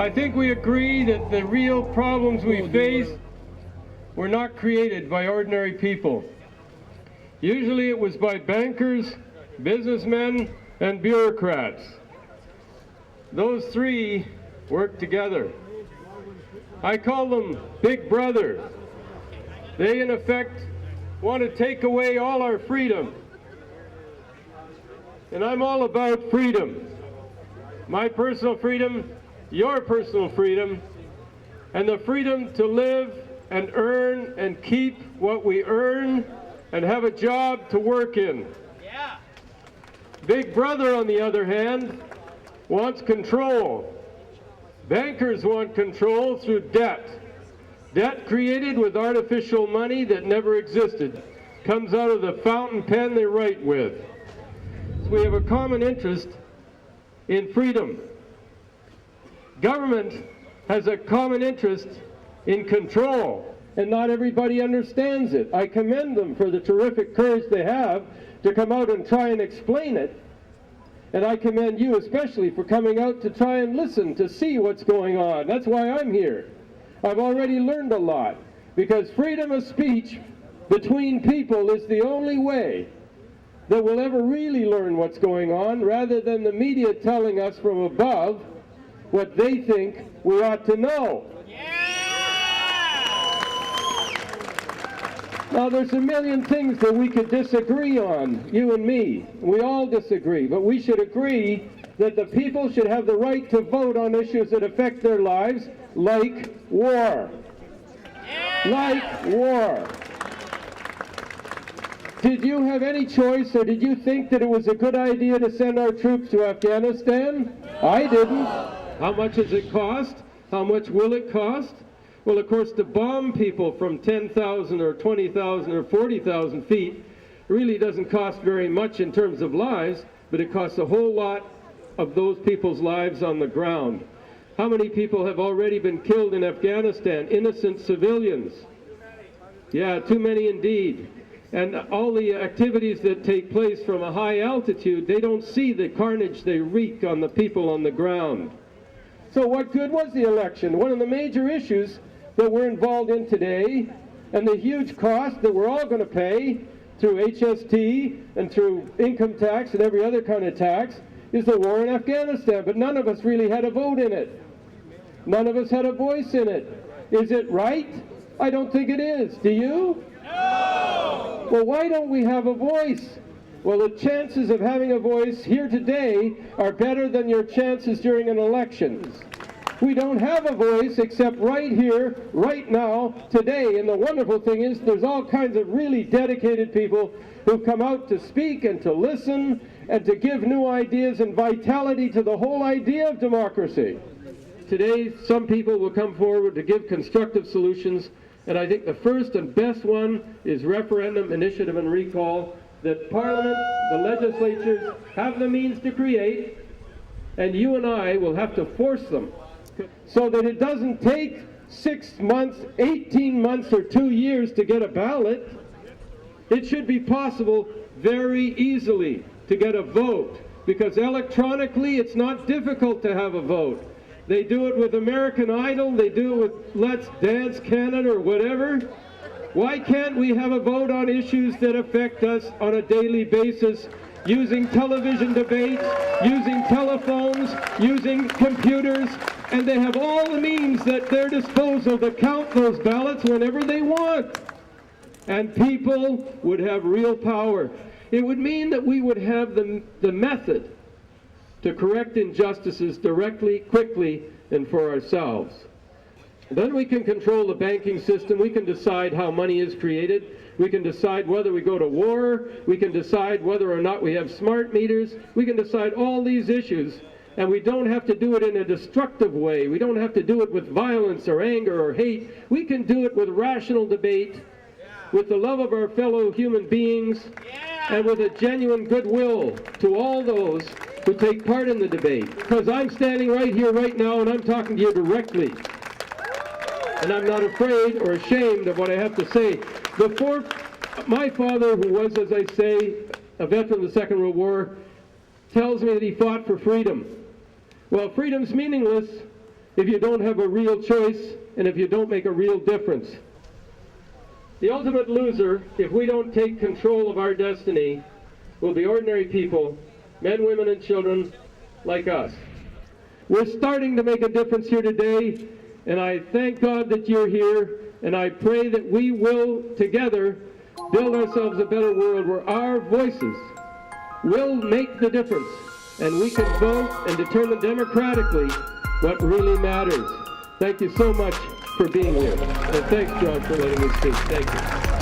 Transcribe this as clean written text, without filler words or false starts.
I think we agree that the real problems we face were not created by ordinary people. Usually it was by bankers, businessmen, and bureaucrats. Those three work together. I call them Big Brother. They, in effect, want to take away all our freedom. And I'm all about freedom. My personal freedom, your personal freedom, and the freedom to live and earn and keep what we earn and have a job to work in. Yeah. Big Brother, on the other hand, wants control. Bankers want control through debt. Debt created with artificial money that never existed. Comes out of the fountain pen they write with. So we have a common interest in freedom. Government has a common interest in control, and not everybody understands it. I commend them for the terrific courage they have to come out and try and explain it. And I commend you especially for coming out to try and listen, to see what's going on. That's why I'm here. I've already learned a lot, because freedom of speech between people is the only way that we'll ever really learn what's going on, rather than the media telling us from above what they think we ought to know. Now, there's a million things that we could disagree on, you and me. We all disagree, but we should agree that the people should have the right to vote on issues that affect their lives, like war. Like war. Did you have any choice, or did you think that it was a good idea to send our troops to Afghanistan? I didn't. How much does it cost? How much will it cost? Well, of course, to bomb people from 10,000 or 20,000 or 40,000 feet really doesn't cost very much in terms of lives, but it costs a whole lot of those people's lives on the ground. How many people have already been killed in Afghanistan? Innocent civilians. Yeah, too many indeed. And all the activities that take place from a high altitude, they don't see the carnage they wreak on the people on the ground. So what good was the election? One of the major issues that we're involved in today, and the huge cost that we're all going to pay through HST and through income tax and every other kind of tax, is the war in Afghanistan. But none of us really had a vote in it. None of us had a voice in it. Is it right? I don't think it is. Do you? No! Well, why don't we have a voice? Well, the chances of having a voice here today are better than your chances during an election. We don't have a voice except right here, right now, today. And the wonderful thing is there's all kinds of really dedicated people who come out to speak and to listen and to give new ideas and vitality to the whole idea of democracy. Today, some people will come forward to give constructive solutions, and I think the first and best one is referendum, initiative, and recall, that Parliament, the legislatures, have the means to create, and you and I will have to force them, so that it doesn't take 6 months, 18 months, or 2 years to get a ballot. It should be possible very easily to get a vote, because electronically it's not difficult to have a vote. They do it with American Idol, they do it with Let's Dance Canada or whatever. Why can't we have a vote on issues that affect us on a daily basis, using television debates, using telephones, using computers, and they have all the means at their disposal to count those ballots whenever they want. And people would have real power. It would mean that we would have the method to correct injustices directly, quickly, and for ourselves. Then we can control the banking system. We can decide how money is created. We can decide whether we go to war. We can decide whether or not we have smart meters. We can decide all these issues. And we don't have to do it in a destructive way. We don't have to do it with violence or anger or hate. We can do it with rational debate, with the love of our fellow human beings, and with a genuine goodwill to all those who take part in the debate. Because I'm standing right here right now and I'm talking to you directly. And I'm not afraid or ashamed of what I have to say. My father, who was, as I say, a veteran of the Second World War, tells me that he fought for freedom. Well, freedom's meaningless if you don't have a real choice and if you don't make a real difference. The ultimate loser, if we don't take control of our destiny, will be ordinary people, men, women, and children like us. We're starting to make a difference here today, and I thank God that you're here, and I pray that we will together build ourselves a better world where our voices will make the difference, and we can vote and determine democratically what really matters. Thank you so much for being here. And thanks, John, for letting me speak. Thank you.